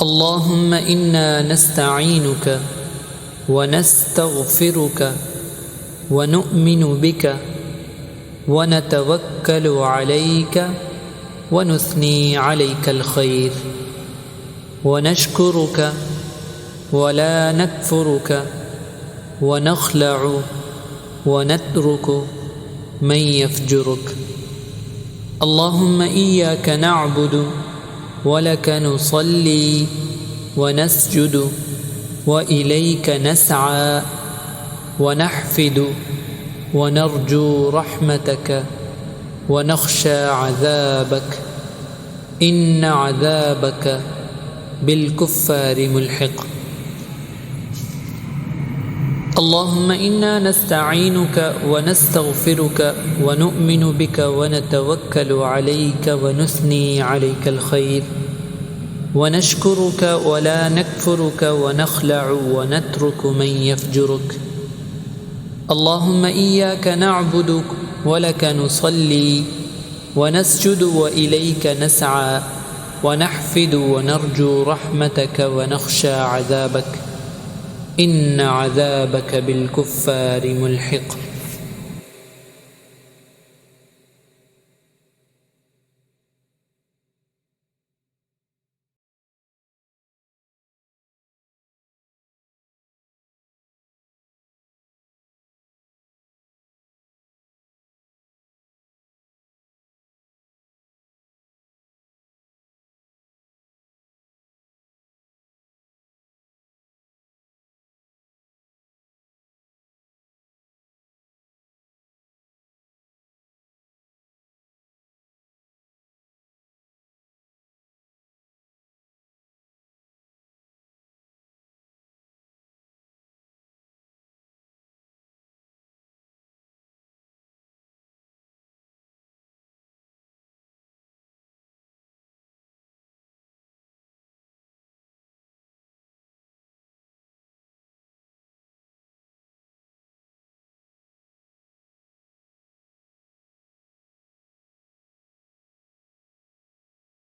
اللهم إنا نستعينك ونستغفرك ونؤمن بك ونتوكل عليك ونثني عليك الخير ونشكرك ولا نكفرك ونخلع ونترك من يفجرك. اللهم إياك نعبد ولك نصلي ونسجد وإليك نسعى ونحفد ونرجو رحمتك ونخشى عذابك إن عذابك بالكفار ملحق. اللهم إنا نستعينك ونستغفرك ونؤمن بك ونتوكل عليك ونثني عليك الخير ونشكرك ولا نكفرك ونخلع ونترك من يفجرك. اللهم إياك نعبد ولك نصلي ونسجد وإليك نسعى ونحفد ونرجو رحمتك ونخشى عذابك إن عذابك بالكفار ملحق.